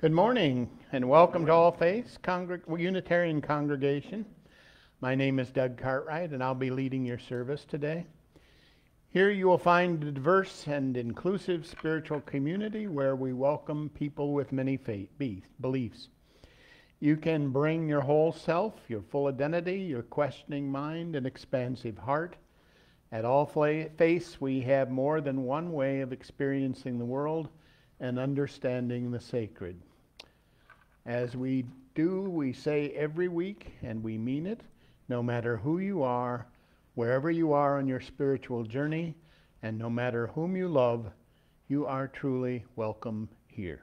Good morning and welcome to All Faiths Unitarian Congregation. My name is Doug Cartwright and I'll be leading your service today. Here you will find a diverse and inclusive spiritual community where we welcome people with many beliefs. You can bring your whole self, your full identity, your questioning mind, and expansive heart. At All Faiths we have more than one way of experiencing the world and understanding the sacred. As we do, we say every week, and we mean it, no matter who you are, wherever you are on your spiritual journey, and no matter whom you love, you are truly welcome here.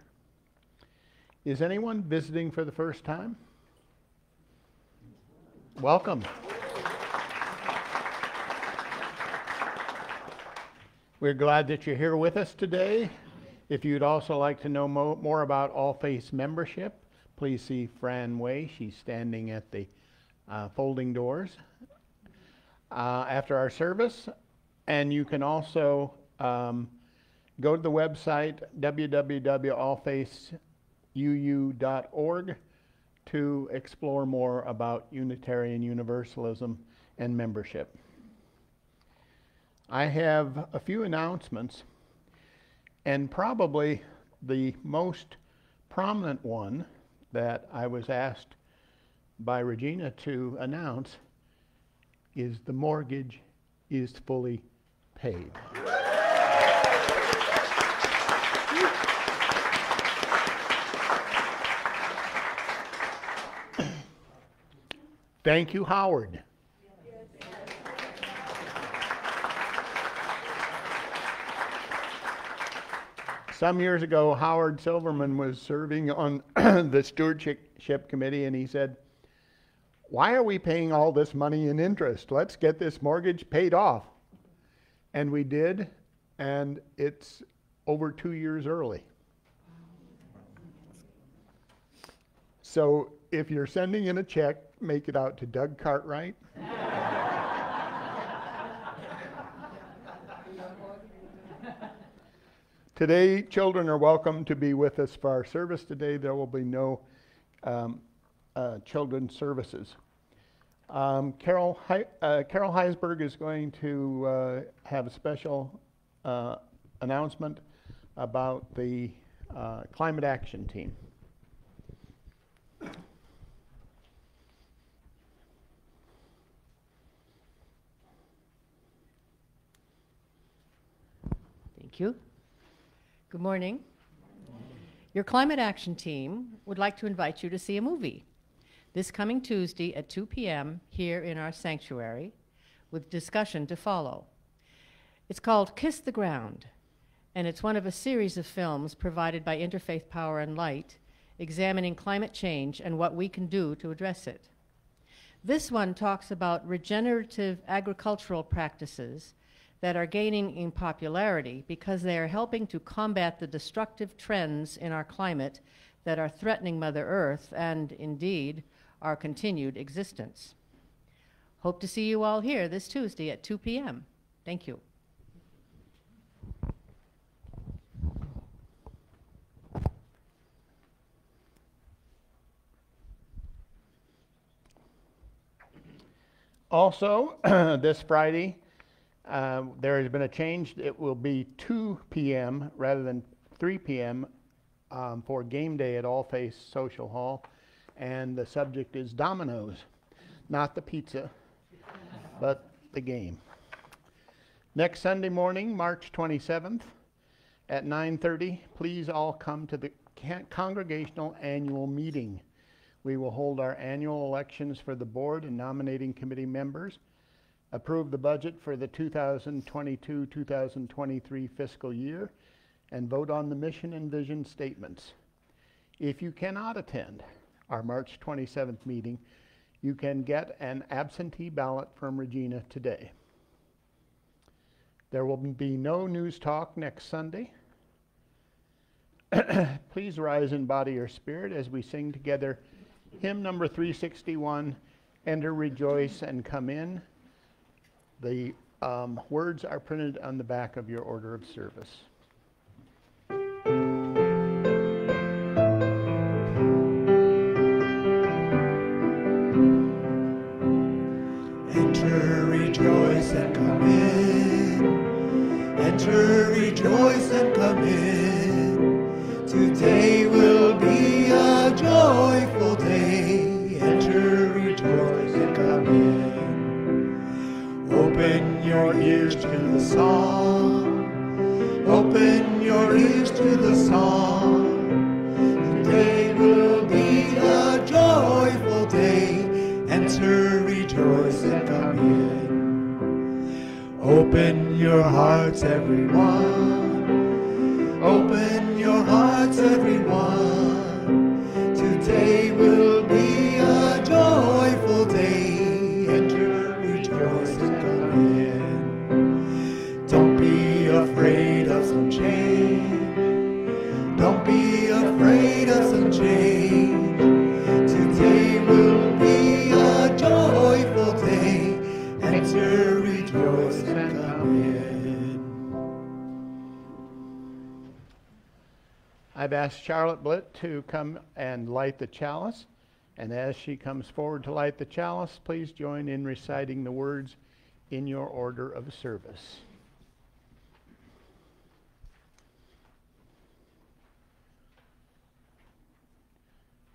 Is anyone visiting for the first time? Welcome. We're glad that you're here with us today. If you'd also like to know more about All Faiths membership, please see Fran Way. She's standing at the folding doors after our service. And you can also go to the website www.allfaithsuu.org to explore more about Unitarian Universalism and membership. I have a few announcements, and probably the most prominent one that I was asked by Regina to announce is the mortgage is fully paid. Thank you, Howard. Some years ago, Howard Silverman was serving on the stewardship committee, and he said, "Why are we paying all this money in interest? Let's get this mortgage paid off." And we did, and it's over 2 years early. So if you're sending in a check, make it out to Doug Cartwright. Today, children are welcome to be with us for our service today. There will be no children's services. Carol Heisberg is going to have a special announcement about the Climate Action Team. Thank you. Good morning. Your Climate Action Team would like to invite you to see a movie this coming Tuesday at 2 p.m. here in our sanctuary, with discussion to follow. It's called Kiss the Ground, and it's one of a series of films provided by Interfaith Power and Light, examining climate change and what we can do to address it. This one talks about regenerative agricultural practices that are gaining in popularity because they are helping to combat the destructive trends in our climate that are threatening Mother Earth and, indeed, our continued existence. Hope to see you all here this Tuesday at 2 p.m. Thank you. Also, this Friday, there has been a change. It will be 2 p.m. rather than 3 p.m. For game day at All Faiths Social Hall, and the subject is dominoes, not the pizza, but the game. Next Sunday morning, March 27th at 9:30, please all come to the Congregational Annual Meeting. We will hold our annual elections for the board and nominating committee members, approve the budget for the 2022-2023 fiscal year, and vote on the mission and vision statements. If you cannot attend our March 27th meeting, you can get an absentee ballot from Regina today. There will be no news talk next Sunday. Please rise in body or spirit as we sing together hymn number 361, Enter, Rejoice, and Come In. The words are printed on the back of your order of service. Enter, rejoice, and come in. Today will be a joyful day. Enter, rejoice, and come in. Open your ears to the song. Open your ears to the song. Today will be a joyful day. Enter, rejoice, and come in. Open your hearts, everyone. Open your hearts, everyone. Today will be a joyful day. Enter, rejoice, and come in. Don't be afraid of some change. Don't be afraid of some change. Today will be a joyful day. Enter, rejoice, and come in. I've asked Charlotte Blitt to come and light the chalice. And as she comes forward to light the chalice, please join in reciting the words in your order of service.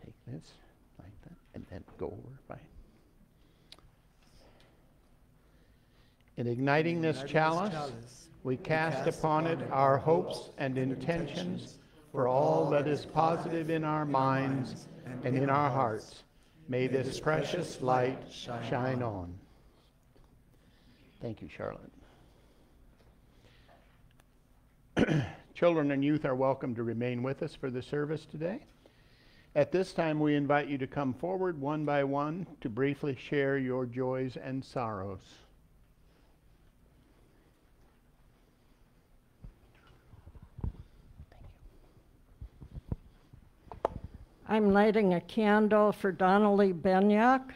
Take this, like that, and then go over by. In igniting this chalice, we cast upon it our hopes and intentions for all that is positive in our minds and in our hearts. May this precious light shine on. Thank you, Charlotte. Children and youth are welcome to remain with us for the service today. At this time, we invite you to come forward one by one to briefly share your joys and sorrows. I'm lighting a candle for Donnelly Benyak.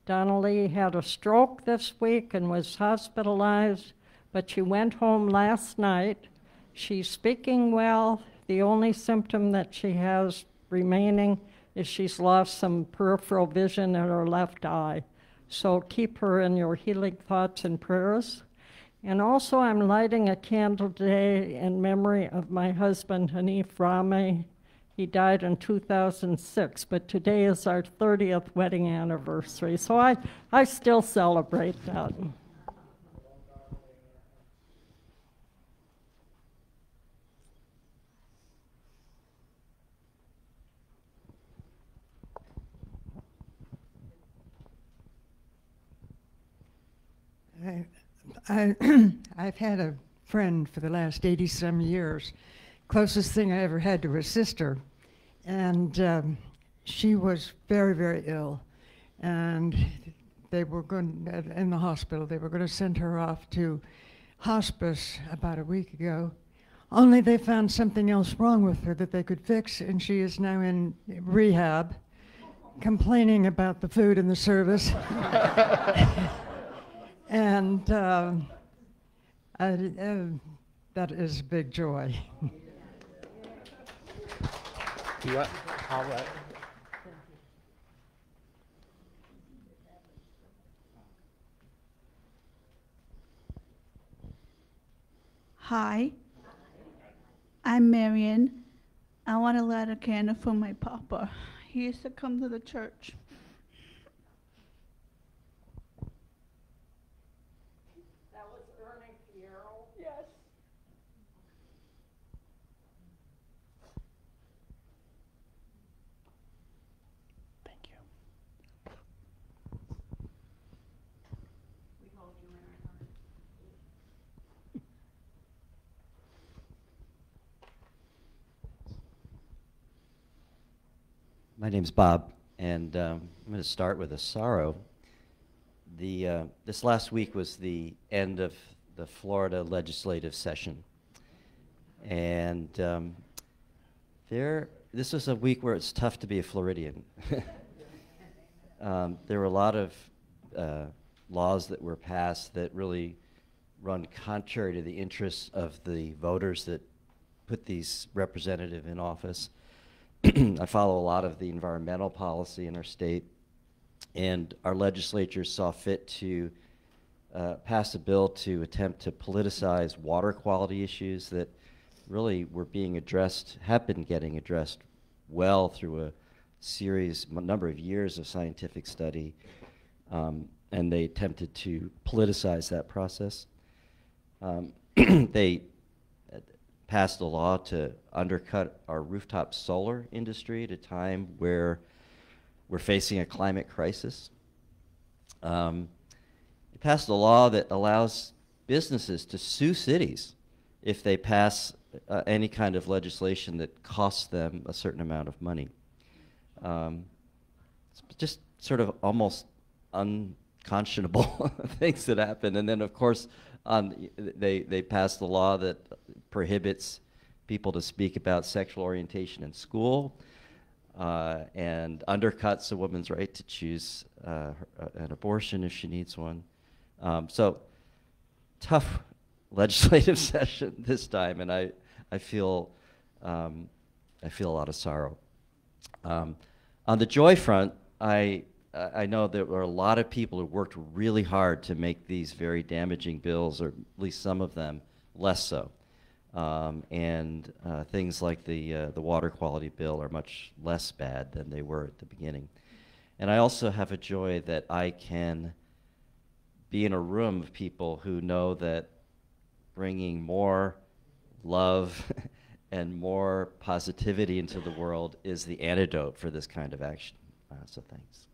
Donnelly had a stroke this week and was hospitalized, but she went home last night. She's speaking well. The only symptom that she has remaining is she's lost some peripheral vision in her left eye. So keep her in your healing thoughts and prayers. And also I'm lighting a candle today in memory of my husband, Hanif Rame. He died in 2006, but today is our 30th wedding anniversary, so I still celebrate that. I've had a friend for the last 80-some years. Closest thing I ever had to her sister. And she was very, very ill. And they were going, in the hospital, they were going to send her off to hospice about a week ago. Only they found something else wrong with her that they could fix, and she is now in rehab, complaining about the food and the service. And that is a big joy. All right. Hi, I'm Marion. I want to light a candle for my papa. He used to come to the church. That was Ernie Fierro. Yes. Thank you. We hold you in our heart. My name's Bob, and I'm going to start with a sorrow. This last week was the end of the Florida legislative session, and this was a week where it's tough to be a Floridian. There were a lot of laws that were passed that really run contrary to the interests of the voters that put these representatives in office. I follow a lot of the environmental policy in our state, and our legislature saw fit to passed a bill to attempt to politicize water quality issues that really were being addressed, have been getting addressed well through a number of years of scientific study, and they attempted to politicize that process. They passed a law to undercut our rooftop solar industry at a time where we're facing a climate crisis. It passed a law that allows businesses to sue cities if they pass any kind of legislation that costs them a certain amount of money. It's just sort of almost unconscionable things that happen. And then, of course, they passed the law that prohibits people to speak about sexual orientation in school, and undercuts a woman's right to choose an abortion if she needs one. So tough legislative session this time, and I feel a lot of sorrow. On the joy front, I know there were a lot of people who worked really hard to make these very damaging bills, or at least some of them, less so. And things like the water quality bill are much less bad than they were at the beginning. And I also have a joy that I can be in a room of people who know that bringing more love and more positivity into the world is the antidote for this kind of action. So thanks.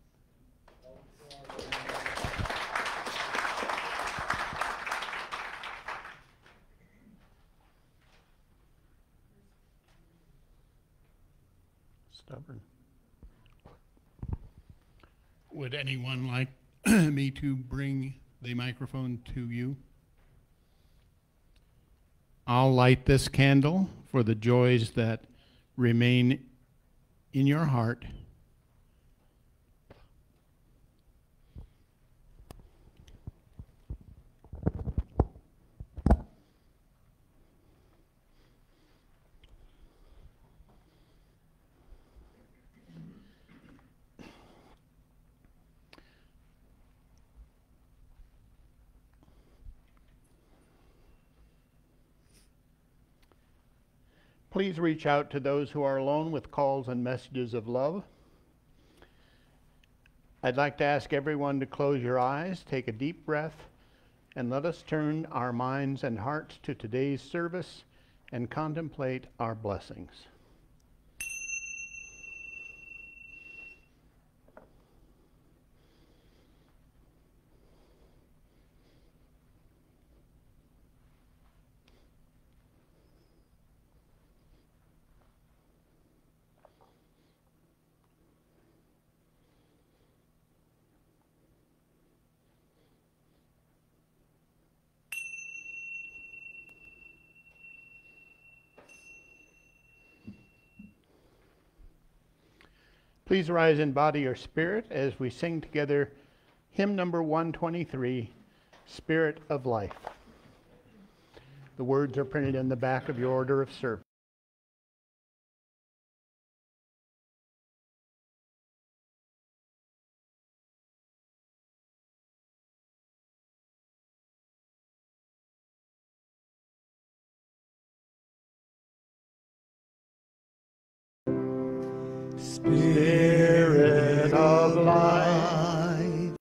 Stubborn. Would anyone like me to bring the microphone to you? I'll light this candle for the joys that remain in your heart. Please reach out to those who are alone with calls and messages of love. I'd like to ask everyone to close your eyes, take a deep breath, and let us turn our minds and hearts to today's service and contemplate our blessings. Please rise in body or spirit as we sing together hymn number 123, Spirit of Life. The words are printed in the back of your order of service. Spirit of life,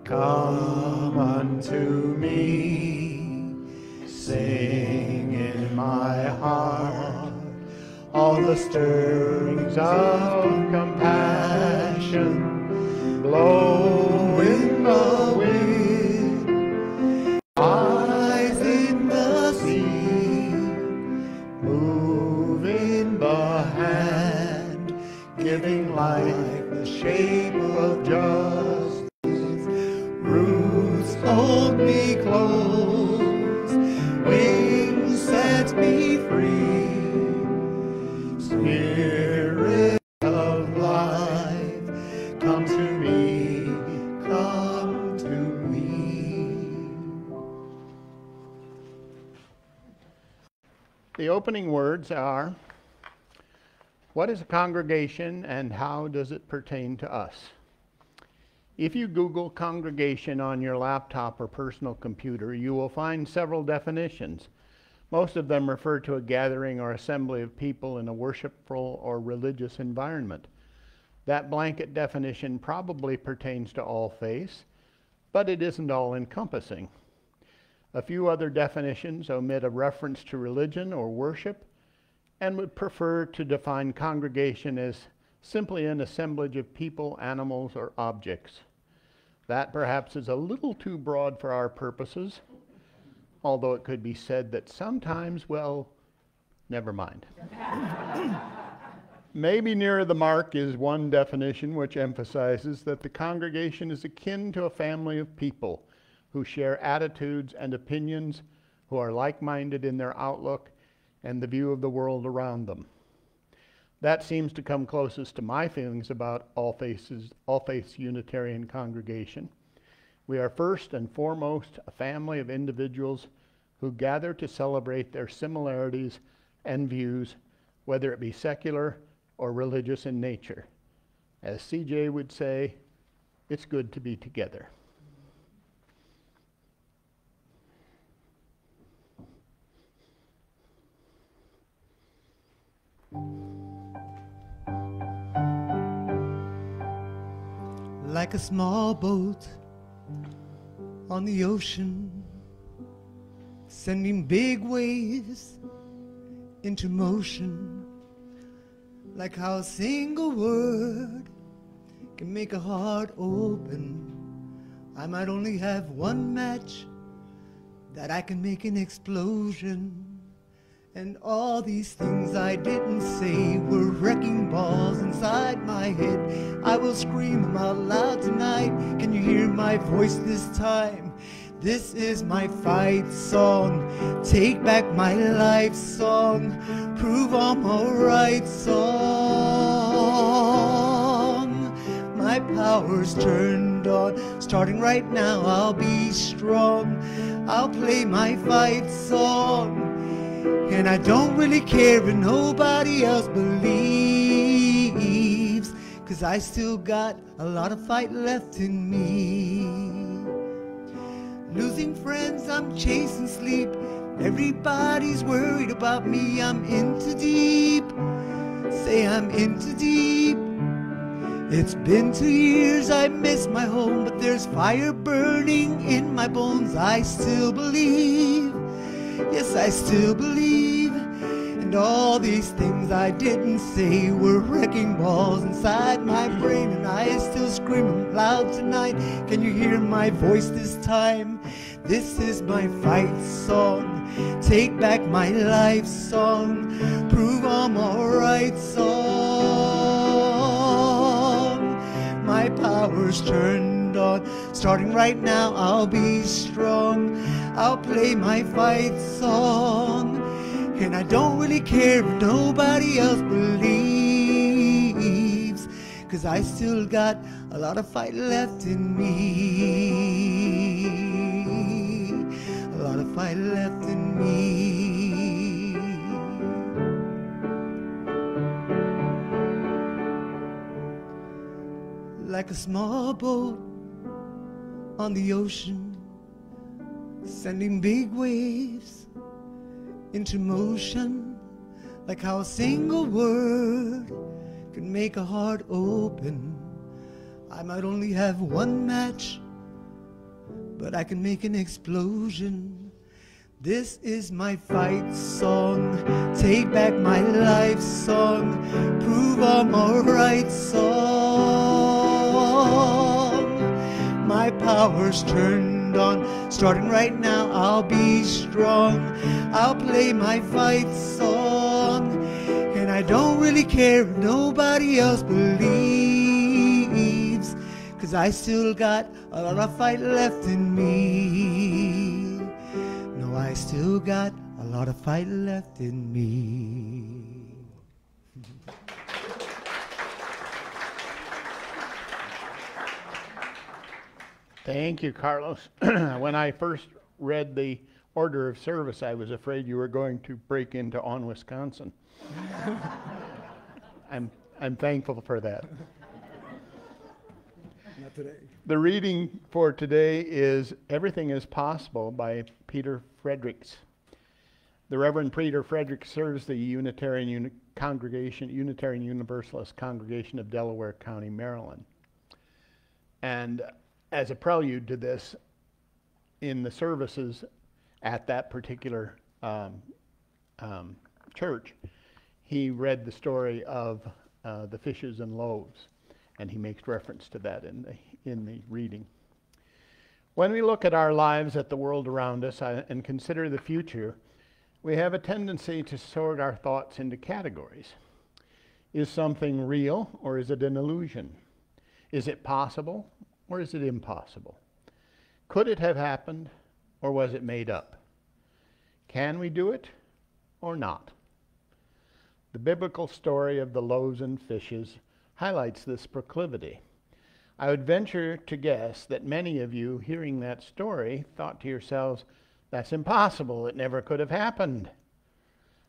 come unto me. Sing in my heart all the stirrings of compassion. Blow in the wind, rise in the sea, move in the hand, giving life the shape of justice. Roots hold me close, wings set me free. Spirit of life, come to me, come to me. The opening words are, what is a congregation and how does it pertain to us? If you Google congregation on your laptop or personal computer, you will find several definitions. Most of them refer to a gathering or assembly of people in a worshipful or religious environment. That blanket definition probably pertains to all faiths, but it isn't all-encompassing. A few other definitions omit a reference to religion or worship and would prefer to define congregation as simply an assemblage of people, animals, or objects. That perhaps is a little too broad for our purposes, although it could be said that sometimes, well, never mind. Maybe nearer the mark is one definition which emphasizes that the congregation is akin to a family of people who share attitudes and opinions, who are like-minded in their outlook and the view of the world around them. That seems to come closest to my feelings about All Faiths Unitarian Congregation. We are first and foremost a family of individuals who gather to celebrate their similarities and views, whether it be secular or religious in nature. As CJ would say, it's good to be together. Like a small boat on the ocean, sending big waves into motion. Like how a single word can make a heart open. I might only have one match that I can make an explosion. And all these things I didn't say were wrecking balls inside my head. I will scream them out loud tonight. Can you hear my voice this time? This is my fight song. Take back my life song. Prove I'm alright song. My power's turned on. Starting right now, I'll be strong. I'll play my fight song. And I don't really care if nobody else believes, 'cause I still got a lot of fight left in me. Losing friends, I'm chasing sleep. Everybody's worried about me. I'm in too deep. Say I'm in too deep. It's been 2 years, I miss my home, but there's fire burning in my bones. I still believe. Yes, I still believe. And all these things I didn't say were wrecking balls inside my brain, and I still scream them loud tonight. Can you hear my voice this time? This is my fight song. Take back my life song. Prove I'm alright song. My power's turned on. Starting right now, I'll be strong. I'll play my fight song. And I don't really care if nobody else believes, 'cause I still got a lot of fight left in me. A lot of fight left in me. Like a small boat on the ocean, sending big waves into motion. Like how a single word can make a heart open. I might only have one match, but I can make an explosion. This is my fight song. Take back my life song. Prove I'm alright song. My power's turned on. Starting right now, I'll be strong. I'll play my fight song. And I don't really care if nobody else believes, 'cause I still got a lot of fight left in me. No, I still got a lot of fight left in me. Thank you, Carlos. When I first read the order of service, I was afraid you were going to break into On Wisconsin. I'm thankful for that. today. The reading for today is Everything is Possible by Peter Fredericks. The Reverend Peter Fredericks serves the Unitarian Universalist Congregation of Delaware County, Maryland. And as a prelude to this, in the services at that particular church, he read the story of the fishes and loaves, and he makes reference to that in the reading. When we look at our lives, at the world around us, and consider the future, we have a tendency to sort our thoughts into categories. Is something real, or is it an illusion? Is it possible, or is it impossible? Could it have happened, or was it made up? Can we do it, or not? The biblical story of the loaves and fishes highlights this proclivity. I would venture to guess that many of you hearing that story thought to yourselves, that's impossible, it never could have happened.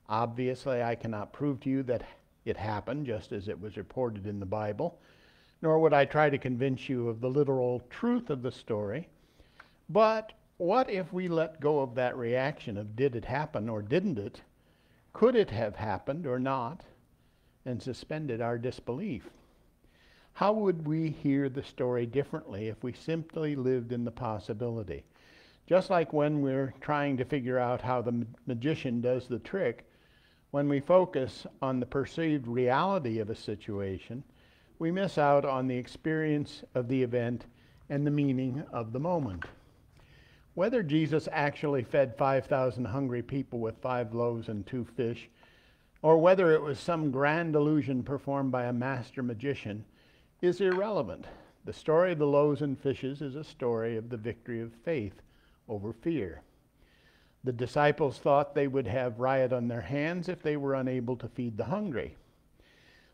Obviously, I cannot prove to you that it happened just as it was reported in the Bible, nor would I try to convince you of the literal truth of the story. But what if we let go of that reaction of did it happen or didn't it? Could it have happened or not? And suspended our disbelief. How would we hear the story differently if we simply lived in the possibility? Just like when we're trying to figure out how the magician does the trick, when we focus on the perceived reality of a situation, we miss out on the experience of the event and the meaning of the moment. Whether Jesus actually fed 5,000 hungry people with 5 loaves and 2 fish, or whether it was some grand illusion performed by a master magician, is irrelevant. The story of the loaves and fishes is a story of the victory of faith over fear. The disciples thought they would have riot on their hands if they were unable to feed the hungry.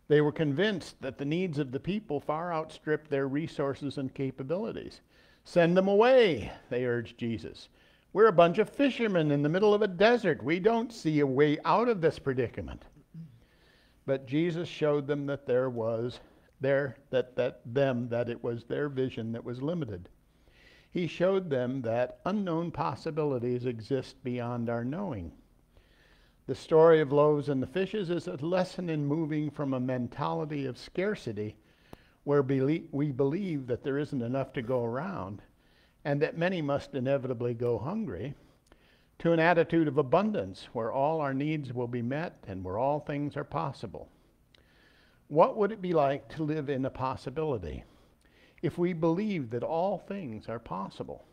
They were convinced that the needs of the people far outstripped their resources and capabilities. Send them away, they urged Jesus. We're a bunch of fishermen in the middle of a desert. We don't see a way out of this predicament. But Jesus showed them that it was their vision that was limited. He showed them that unknown possibilities exist beyond our knowing. The story of loaves and the fishes is a lesson in moving from a mentality of scarcity, where we believe that there isn't enough to go around and that many must inevitably go hungry, to an attitude of abundance where all our needs will be met and where all things are possible. What would it be like to live in a possibility? If we believe that all things are possible,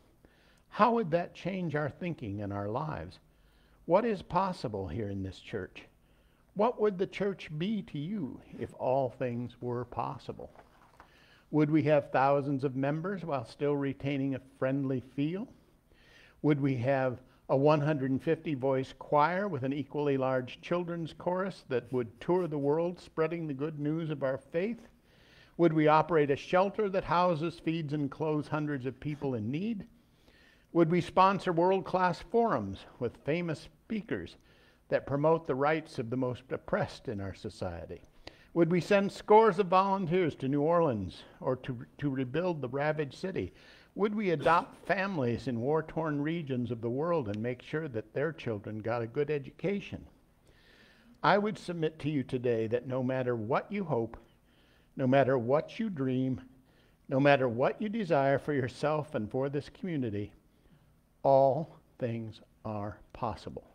how would that change our thinking and our lives? What is possible here in this church? What would the church be to you if all things were possible? Would we have thousands of members while still retaining a friendly feel? Would we have a 150-voice choir with an equally large children's chorus that would tour the world spreading the good news of our faith? Would we operate a shelter that houses, feeds, and clothes hundreds of people in need? Would we sponsor world-class forums with famous speakers that promote the rights of the most oppressed in our society? Would we send scores of volunteers to New Orleans or to rebuild the ravaged city? Would we adopt families in war-torn regions of the world and make sure that their children got a good education? I would submit to you today that no matter what you hope, no matter what you dream, no matter what you desire for yourself and for this community, all things are possible.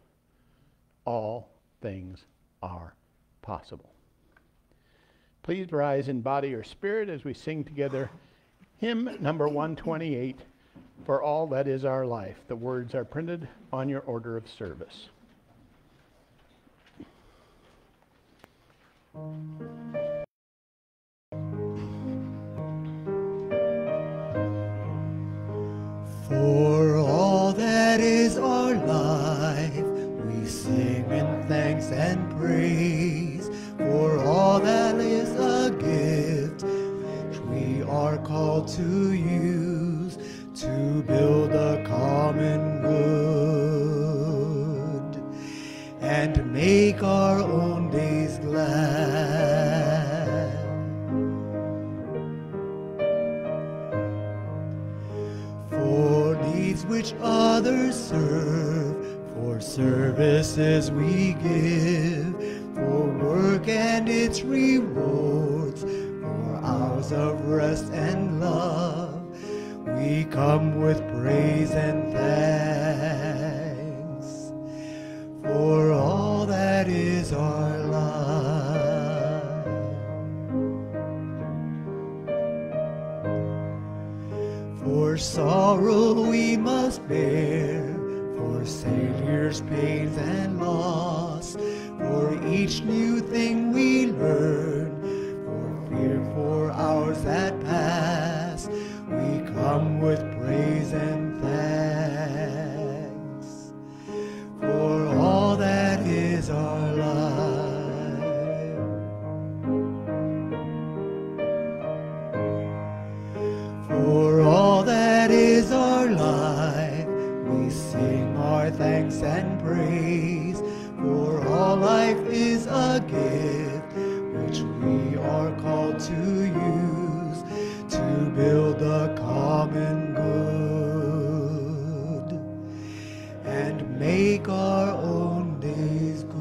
All things are possible. Please rise in body or spirit as we sing together hymn number 128, For All That Is Our Life. The words are printed on your order of service. For all that is our life, we sing in thanks and praise. For all that is a gift, which we are called to use to build a common good and to make our own days glad. which others serve, for services we give, for work and its rewards, for hours of rest and love. We come with praise and thanks for all that is our life. For sorrow we must bear, for Savior's pains and loss, for each new thing we learn, for fear for hours that pass. We come with praise and thanks for all that is our life. For all that is our life, we sing our thanks and praise. For all life is a gift which we are called to use to build the common good and make our own days good.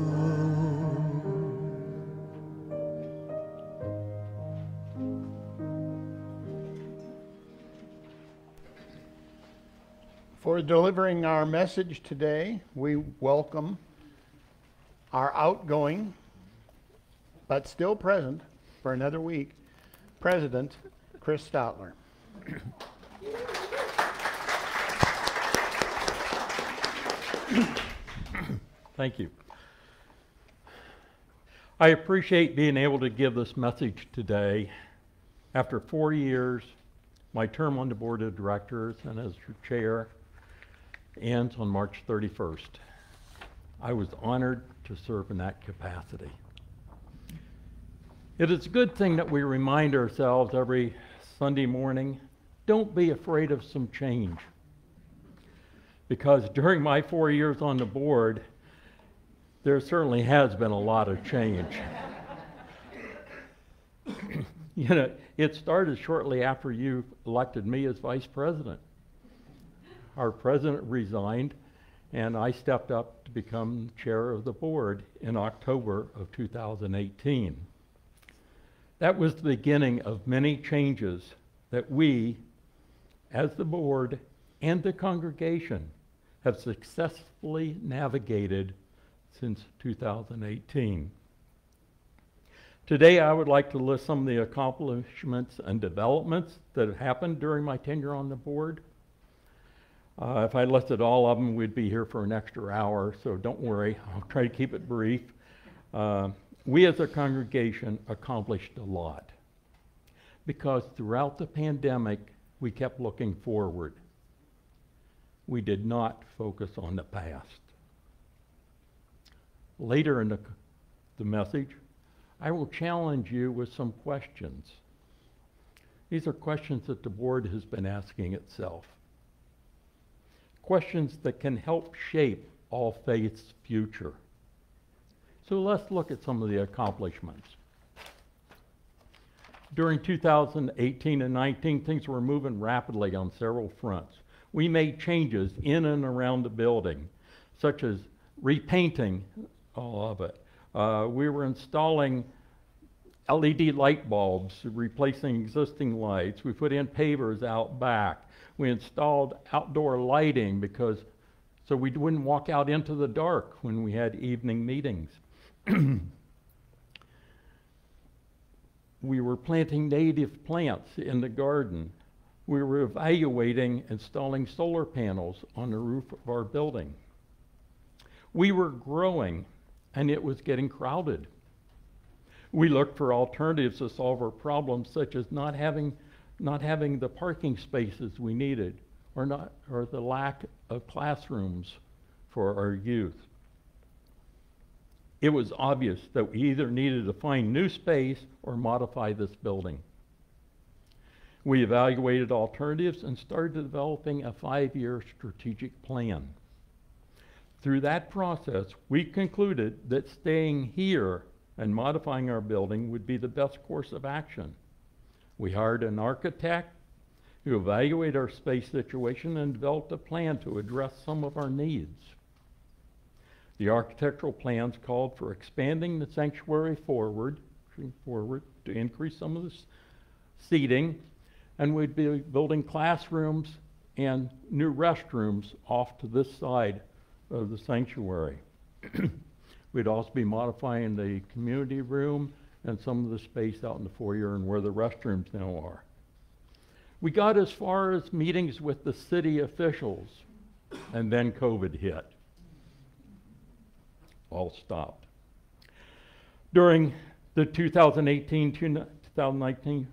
For delivering our message today, we welcome our outgoing, but still present for another week, President Chris Stoutler. Thank you. I appreciate being able to give this message today. After 4 years, my term on the board of directors and as your chair ends on March 31st. I was honored to serve in that capacity. It is a good thing that we remind ourselves every Sunday morning, don't be afraid of some change. Because during my 4 years on the board, there certainly has been a lot of change. You know, it started shortly after you elected me as vice president. Our president resigned, and I stepped up to become chair of the board in October of 2018. That was the beginning of many changes that we, as the board and the congregation, have successfully navigated since 2018. Today, I would like to list some of the accomplishments and developments that have happened during my tenure on the board. If I listed all of them, we'd be here for an extra hour, so don't worry, I'll try to keep it brief. We as a congregation accomplished a lot because throughout the pandemic, we kept looking forward. We did not focus on the past. Later in the message, I will challenge you with some questions. These are questions that the board has been asking itself. Questions that can help shape All Faith's future. So let's look at some of the accomplishments. During 2018 and 19, things were moving rapidly on several fronts. We made changes in and around the building, such as repainting all of it. We were installing LED light bulbs, replacing existing lights. We put in pavers out back. We installed outdoor lighting so we wouldn't walk out into the dark when we had evening meetings. We were planting native plants in the garden. We were evaluating installing solar panels on the roof of our building. We were growing, and it was getting crowded. We looked for alternatives to solve our problems, such as not having the parking spaces we needed, or the lack of classrooms for our youth. It was obvious that we either needed to find new space or modify this building. We evaluated alternatives and started developing a 5-year strategic plan. Through that process, we concluded that staying here and modifying our building would be the best course of action. We hired an architect, who evaluated our space situation and developed a plan to address some of our needs. The architectural plans called for expanding the sanctuary forward to increase some of the seating, and we'd be building classrooms and new restrooms off to this side of the sanctuary. We'd also be modifying the community room and some of the space out in the foyer and where the restrooms now are. We got as far as meetings with the city officials, and then COVID hit. All stopped. During the 2018-2019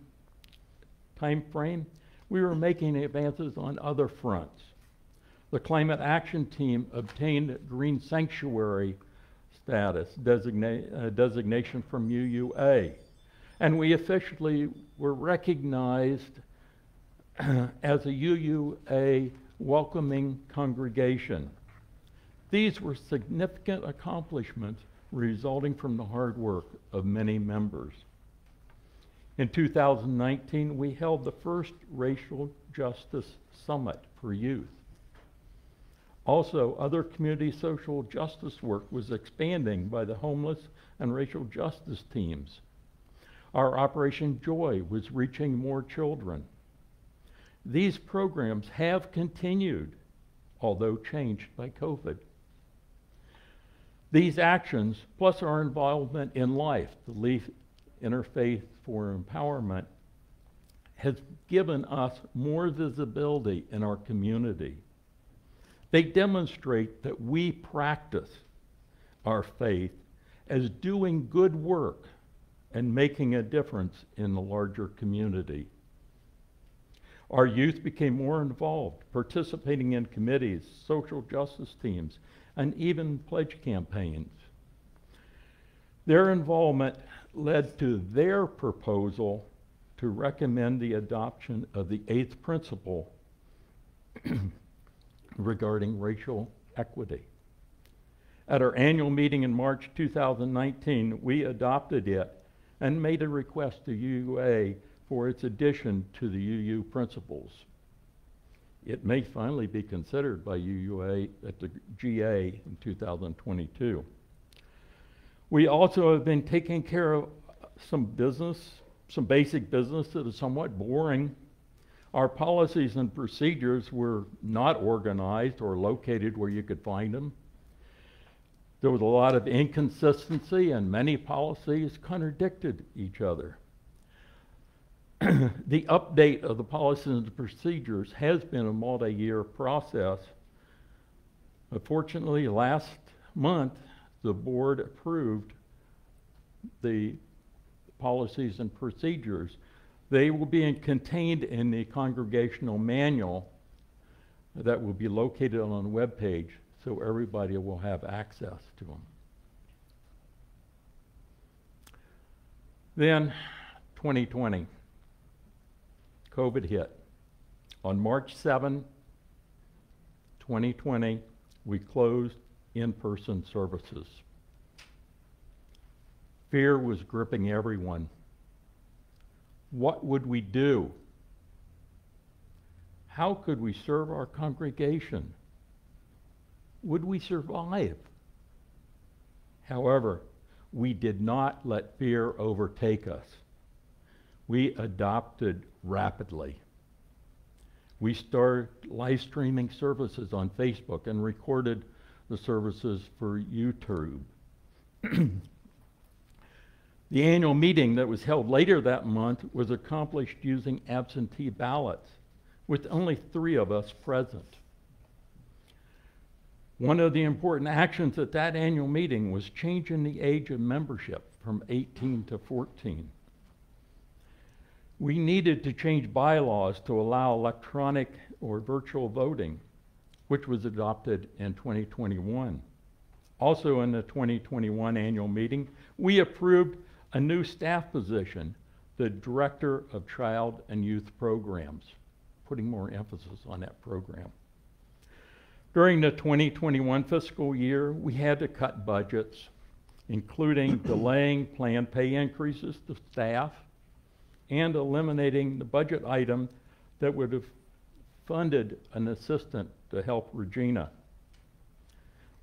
time frame, we were making advances on other fronts. The Climate Action Team obtained Green Sanctuary status designation from UUA, and we officially were recognized as a UUA welcoming congregation. These were significant accomplishments resulting from the hard work of many members. In 2019, we held the first Racial Justice Summit for youth. Also, other community social justice work was expanding by the homeless and racial justice teams. Our Operation Joy was reaching more children. These programs have continued, although changed by COVID. These actions, plus our involvement in life, the Leaf Interfaith for Empowerment, has given us more visibility in our community. They demonstrate that we practice our faith as doing good work and making a difference in the larger community. Our youth became more involved, participating in committees, social justice teams, and even pledge campaigns. Their involvement led to their proposal to recommend the adoption of the 8th principle regarding racial equity. At our annual meeting in March 2019, we adopted it and made a request to UUA for its addition to the UU principles. It may finally be considered by UUA at the GA in 2022. We also have been taking care of some basic business that is somewhat boring. Our policies and procedures were not organized or located where you could find them. There was a lot of inconsistency, and many policies contradicted each other. The update of the policies and procedures has been a multi-year process. Unfortunately, last month, the board approved the policies and procedures. They will be contained in the congregational manual that will be located on the webpage, so everybody will have access to them. Then, 2020, COVID hit. On March 7, 2020, we closed in-person services. Fear was gripping everyone. What would we do? How could we serve our congregation? Would we survive? However, we did not let fear overtake us. We adopted rapidly. We started live streaming services on Facebook and recorded the services for YouTube. The annual meeting that was held later that month was accomplished using absentee ballots, with only 3 of us present. One of the important actions at that annual meeting was changing the age of membership from 18 to 14. We needed to change bylaws to allow electronic or virtual voting, which was adopted in 2021. Also in the 2021 annual meeting, we approved a new staff position, the Director of Child and Youth Programs, putting more emphasis on that program. During the 2021 fiscal year, we had to cut budgets, including delaying planned pay increases to staff and eliminating the budget item that would have funded an assistant to help Regina.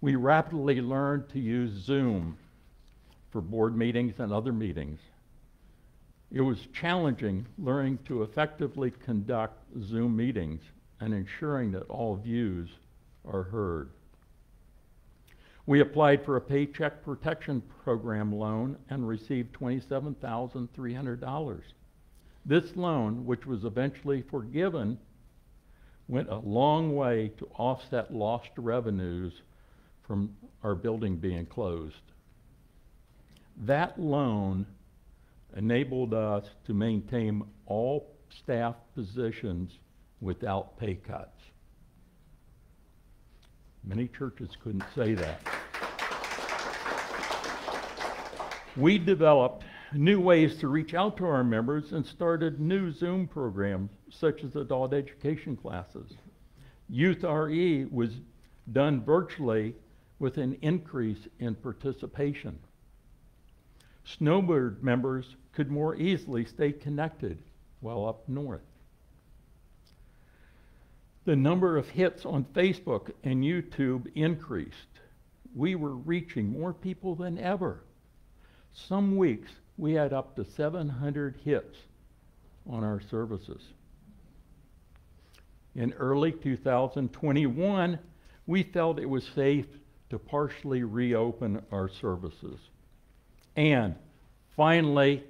We rapidly learned to use Zoom for board meetings and other meetings. It was challenging learning to effectively conduct Zoom meetings and ensuring that all views are heard. We applied for a Paycheck Protection Program loan and received $27,300. This loan, which was eventually forgiven, went a long way to offset lost revenues from our building being closed. That loan enabled us to maintain all staff positions without pay cuts. Many churches couldn't say that. We developed new ways to reach out to our members and started new Zoom programs, such as adult education classes. Youth RE was done virtually with an increase in participation. Snowbird members could more easily stay connected while up north. The number of hits on Facebook and YouTube increased. We were reaching more people than ever. Some weeks we had up to 700 hits on our services. In early 2021, we felt it was safe to partially reopen our services. And finally,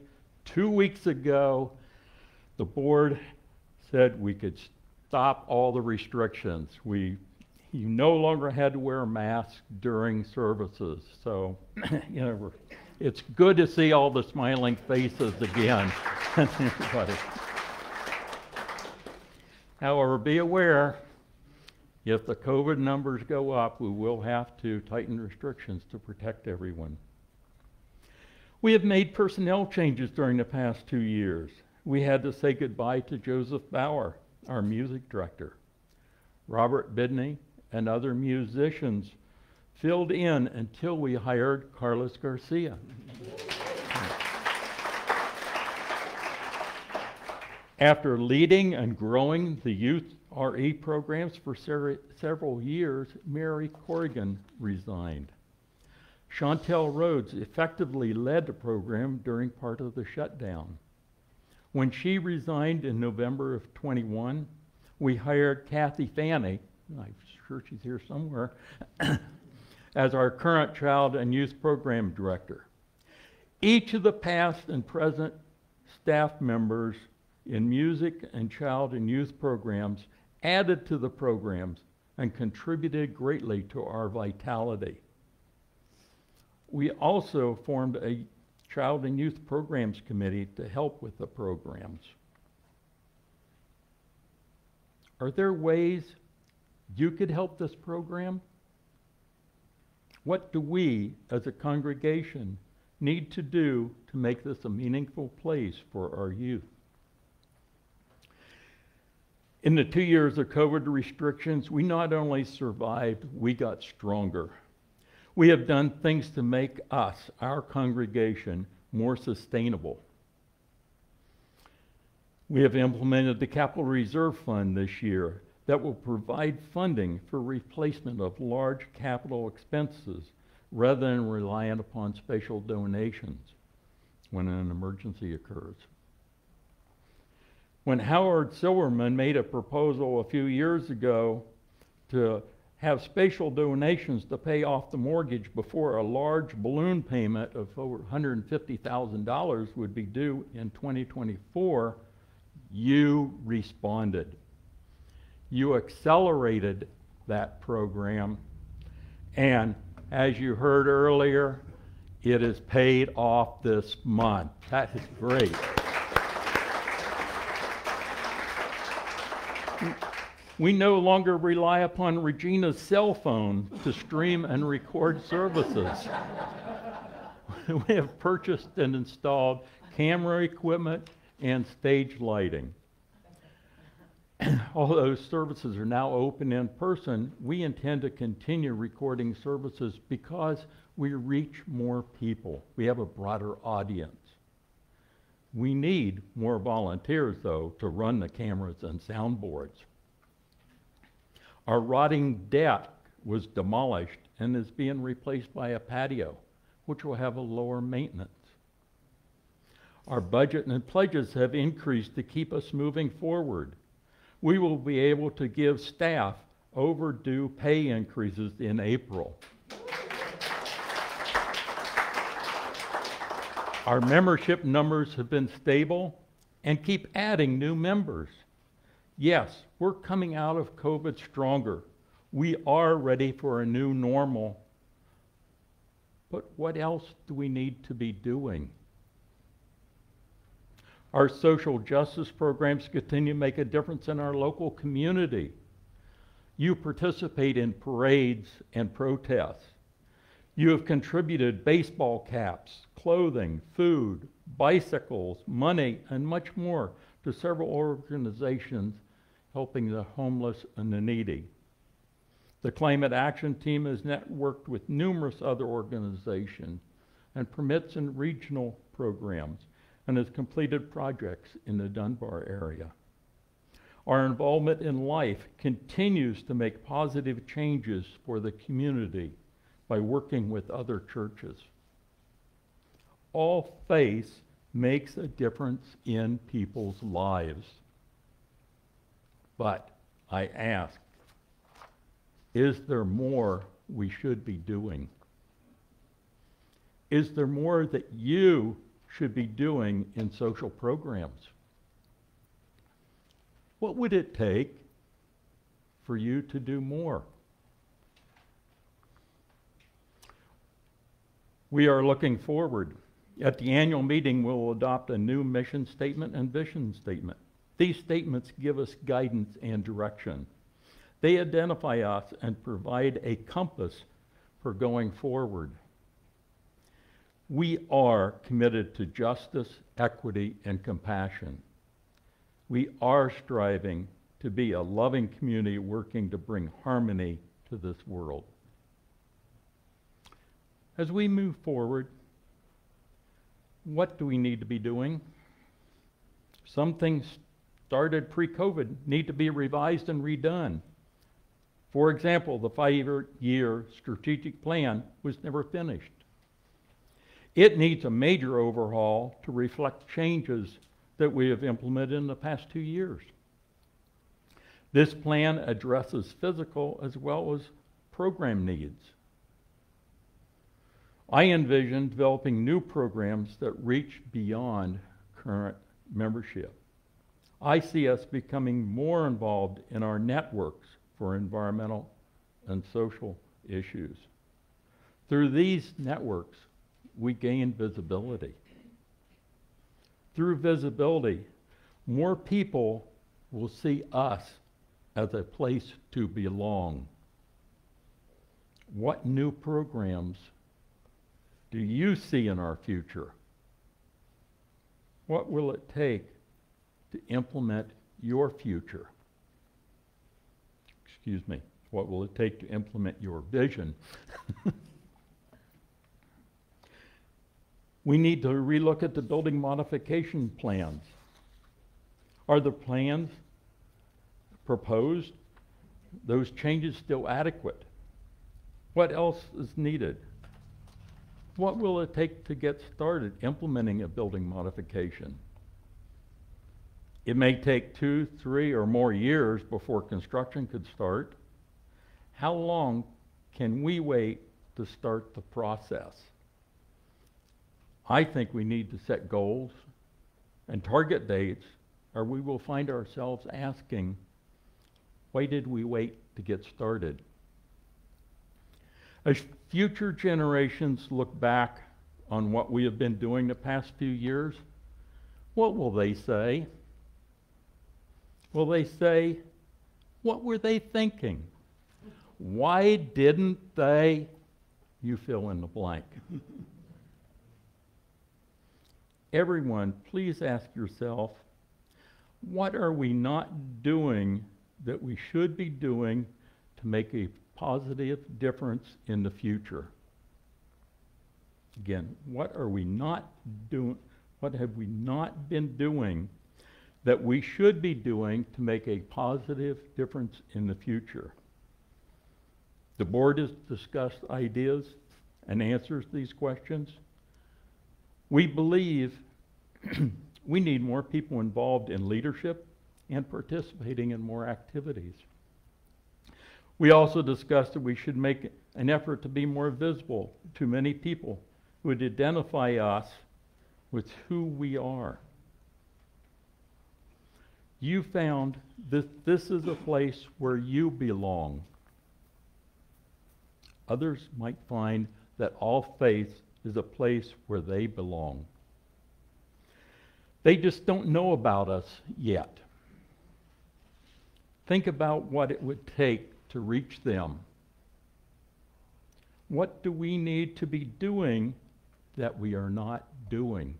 2 weeks ago, the board said we could stop all the restrictions. You no longer had to wear a mask during services. So, it's good to see all the smiling faces again. Everybody. However, be aware, if the COVID numbers go up, we will have to tighten restrictions to protect everyone. We have made personnel changes during the past 2 years. We had to say goodbye to Joseph Bauer, our music director. Robert Bidney and other musicians filled in until we hired Carlos Garcia. After leading and growing the youth RE programs for several years, Mary Corrigan resigned. Chantel Rhodes effectively led the program during part of the shutdown. When she resigned in November of 21, we hired Kathy Fanny, I'm sure she's here somewhere, as our current Child and Youth Program Director. Each of the past and present staff members in music and child and youth programs added to the programs and contributed greatly to our vitality. We also formed a Child and Youth Programs Committee to help with the programs. Are there ways you could help this program? What do we, as a congregation, need to do to make this a meaningful place for our youth? In the 2 years of COVID restrictions, we not only survived, we got stronger. We have done things to make us, our congregation, more sustainable. We have implemented the Capital Reserve Fund this year that will provide funding for replacement of large capital expenses rather than relying upon special donations when an emergency occurs. When Howard Silverman made a proposal a few years ago to have special donations to pay off the mortgage before a large balloon payment of over $150,000 would be due in 2024, you responded. You accelerated that program, and as you heard earlier, it is paid off this month. That is great. We no longer rely upon Regina's cell phone to stream and record services. We have purchased and installed camera equipment and stage lighting. Although services are now open in person, we intend to continue recording services because we reach more people. We have a broader audience. We need more volunteers, though, to run the cameras and soundboards. Our rotting deck was demolished and is being replaced by a patio, which will have a lower maintenance. Our budget and pledges have increased to keep us moving forward. We will be able to give staff overdue pay increases in April. Our membership numbers have been stable and keep adding new members. Yes, we're coming out of COVID stronger. We are ready for a new normal. But what else do we need to be doing? Our social justice programs continue to make a difference in our local community. You participate in parades and protests. You have contributed baseball caps, clothing, food, bicycles, money, and much more to several organizations helping the homeless and the needy. The Climate Action Team has networked with numerous other organizations and permits and regional programs and has completed projects in the Dunbar area. Our involvement in life continues to make positive changes for the community by working with other churches. All faith makes a difference in people's lives. But I ask, is there more we should be doing? Is there more that you should be doing in social programs? What would it take for you to do more? We are looking forward. At the annual meeting, we'll adopt a new mission statement and vision statement. These statements give us guidance and direction. They identify us and provide a compass for going forward. We are committed to justice, equity, and compassion. We are striving to be a loving community working to bring harmony to this world. As we move forward, what do we need to be doing? Some things started pre-COVID need to be revised and redone. For example, the 5-year strategic plan was never finished. It needs a major overhaul to reflect changes that we have implemented in the past 2 years. This plan addresses physical as well as program needs. I envision developing new programs that reach beyond current membership. I see us becoming more involved in our networks for environmental and social issues. Through these networks, we gain visibility. Through visibility, more people will see us as a place to belong. What new programs do you see in our future? What will it take to implement your future? Excuse me. What will it take to implement your vision? We need to relook at the building modification plans. Are the plans proposed, those changes still adequate? What else is needed? What will it take to get started implementing a building modification? It may take 2, 3, or more years before construction could start. How long can we wait to start the process? I think we need to set goals and target dates, or we will find ourselves asking, why did we wait to get started? As future generations look back on what we have been doing the past few years, what will they say? Will they say, what were they thinking? Why didn't they? You fill in the blank. Everyone, please ask yourself, what are we not doing that we should be doing to make a positive difference in the future? Again, what are we not doing? What have we not been doing that we should be doing to make a positive difference in the future? The board has discussed ideas and answers to these questions. We believe we need more people involved in leadership and participating in more activities. We also discussed that we should make an effort to be more visible to many people who would identify us with who we are. You found that this is a place where you belong. Others might find that All Faith is a place where they belong. They just don't know about us yet. Think about what it would take to reach them. What do we need to be doing that we are not doing?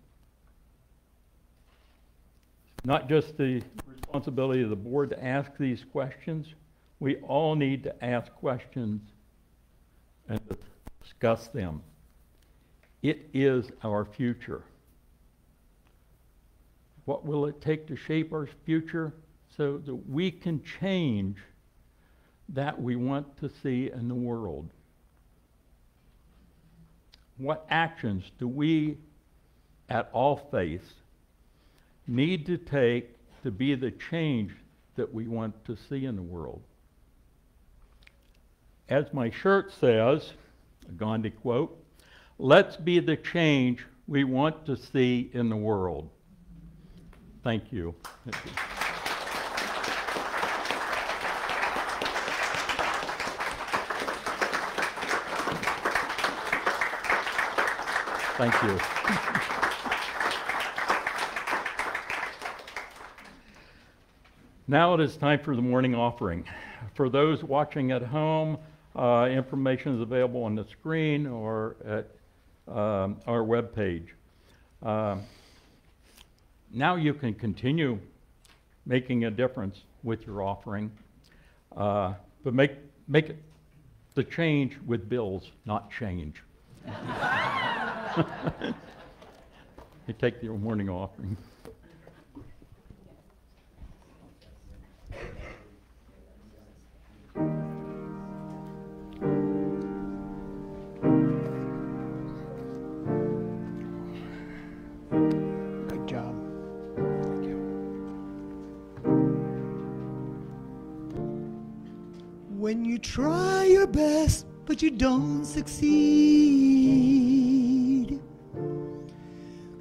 Not just the responsibility of the board to ask these questions. We all need to ask questions and discuss them. It is our future. What will it take to shape our future so that we can change that we want to see in the world? What actions do we at All Faiths need to take to be the change that we want to see in the world? As my shirt says, a Gandhi quote, let's be the change we want to see in the world. Thank you. Thank you. Thank you. Now it is time for the morning offering. For those watching at home, information is available on the screen or at our webpage. Now you can continue making a difference with your offering, but make it the change with bills, not change. You take your morning offering. Good job. When you try your best, but you don't succeed.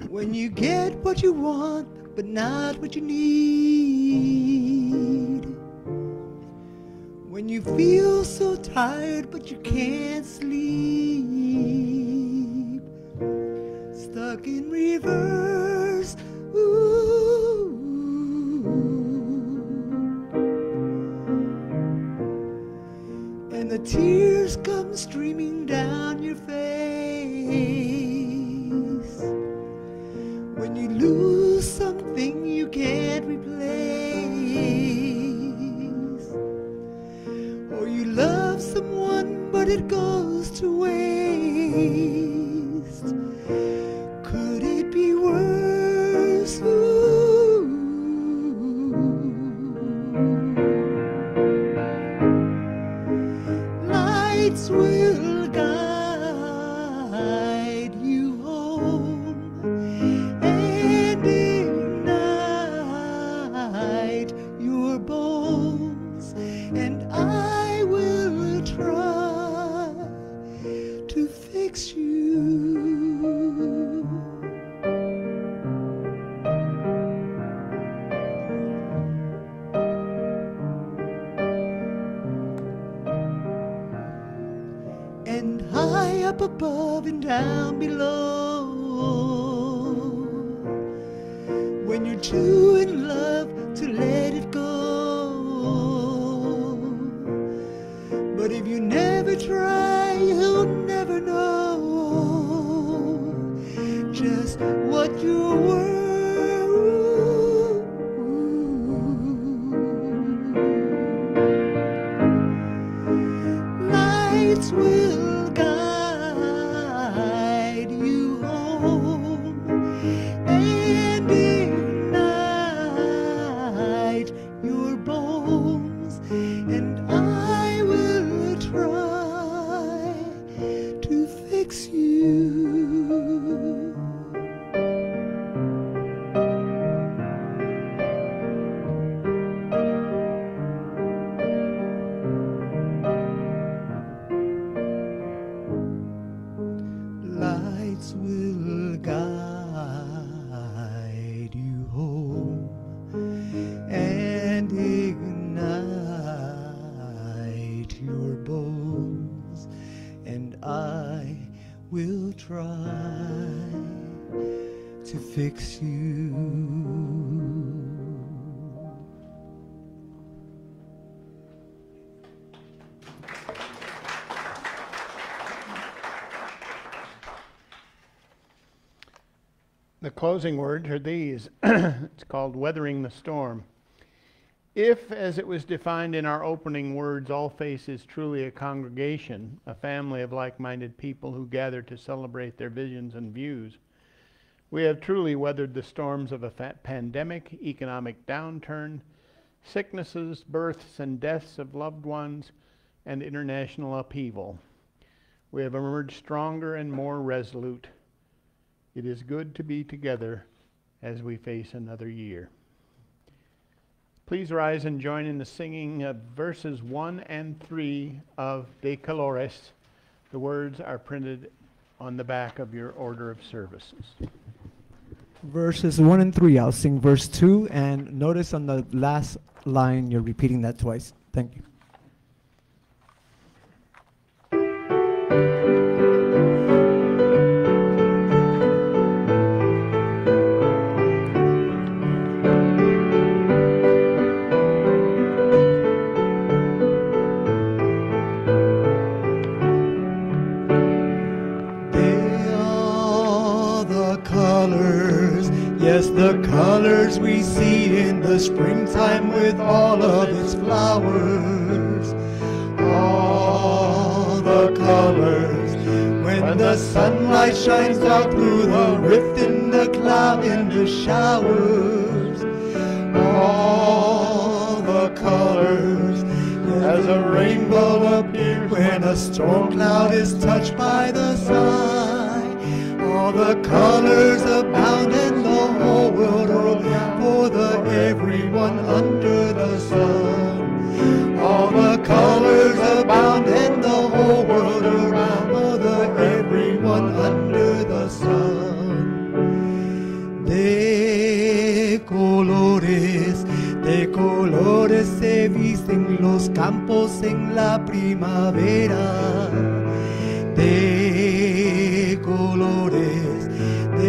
When you get what you want, but not what you need. When you feel so tired, but you can't sleep. Stuck in reverse. Ooh. And the tears come streaming down your face. When you lose something you can't replace. Or you love someone but it goes to waste. Could it be worse? Ooh. Lights will guide you home and ignite your bones, and I will try to fix you. And high up above and down below, when you're too in love to let it go. But if you never try, you'll never know just what you were. Lights will guide you home. to fix you. The closing words are these. It's called Weathering the Storm. If, as it was defined in our opening words, All Faith is truly a congregation, a family of like-minded people who gather to celebrate their visions and views, we have truly weathered the storms of a pandemic, economic downturn, sicknesses, births and deaths of loved ones, and international upheaval. We have emerged stronger and more resolute. It is good to be together as we face another year. Please rise and join in the singing of verses 1 and 3 of De Colores. The words are printed on the back of your order of services. Verses 1 and 3. I'll sing verse 2, and notice on the last line you're repeating that twice. Thank you. Yes, the colors we see in the springtime with all of its flowers. All the colors when the sunlight shines out through the rift in the cloud in the showers. All the colors as a rainbow appears when a storm cloud is touched by the sun. All the colors abound in the whole world around for the everyone under the sun. All the colors abound in the whole world around for the everyone under the sun. De colores se visten los campos en la primavera.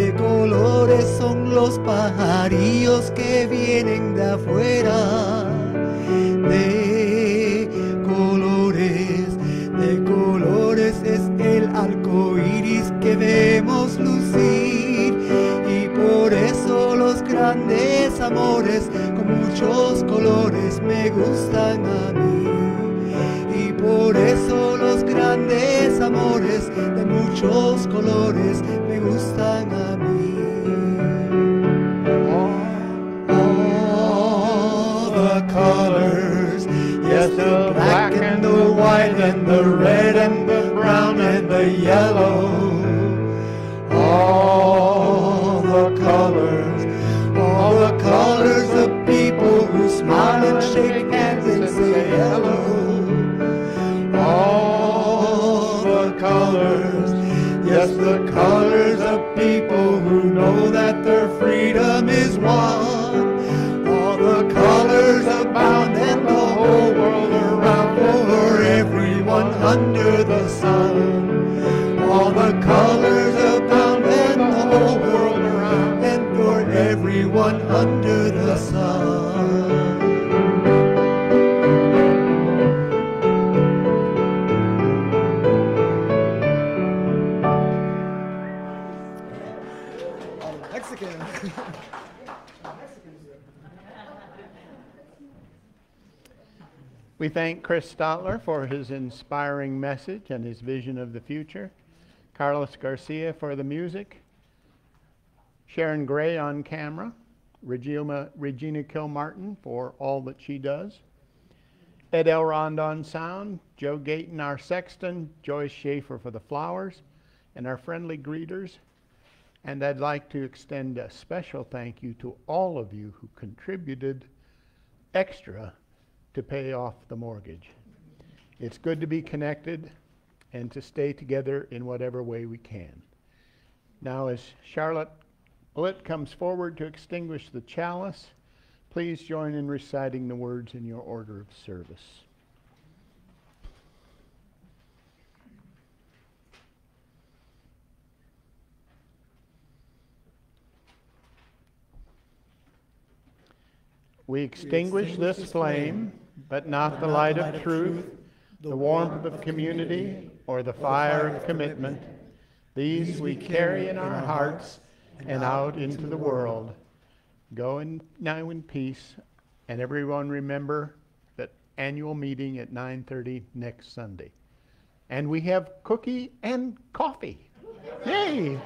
De colores son los pajarillos que vienen de afuera. De colores es el arco iris que vemos lucir. Y por eso los grandes amores con muchos colores me gustan a mí. Y por eso los grandes amores de muchos colores me gustan a mí. All the colors, yes, the black and the white and the red and the brown and the yellow. All the colors of people who smile and shake hands and say hello. All the colors, yes, the colors of people who know that their freedom is won. All the colors abound in the whole world around for everyone under the sun. All the colors abound in the whole world around and for everyone under the sun. We thank Chris Stotler for his inspiring message and his vision of the future, Carlos Garcia for the music, Sharon Gray on camera, Regina Kilmartin for all that she does, Ed Elrond on sound, Joe Gayton our sexton, Joyce Schaefer for the flowers, and our friendly greeters. And I'd like to extend a special thank you to all of you who contributed extra to pay off the mortgage. It's good to be connected and to stay together in whatever way we can. Now, as Charlotte Blitt comes forward to extinguish the chalice, please join in reciting the words in your order of service. We extinguish this flame, but not the light of truth, the warmth of community, or the fire of commitment. These we carry in our hearts and out into the world. Go now in peace, and everyone remember that annual meeting at 9:30 next Sunday. And we have cookie and coffee. Yay!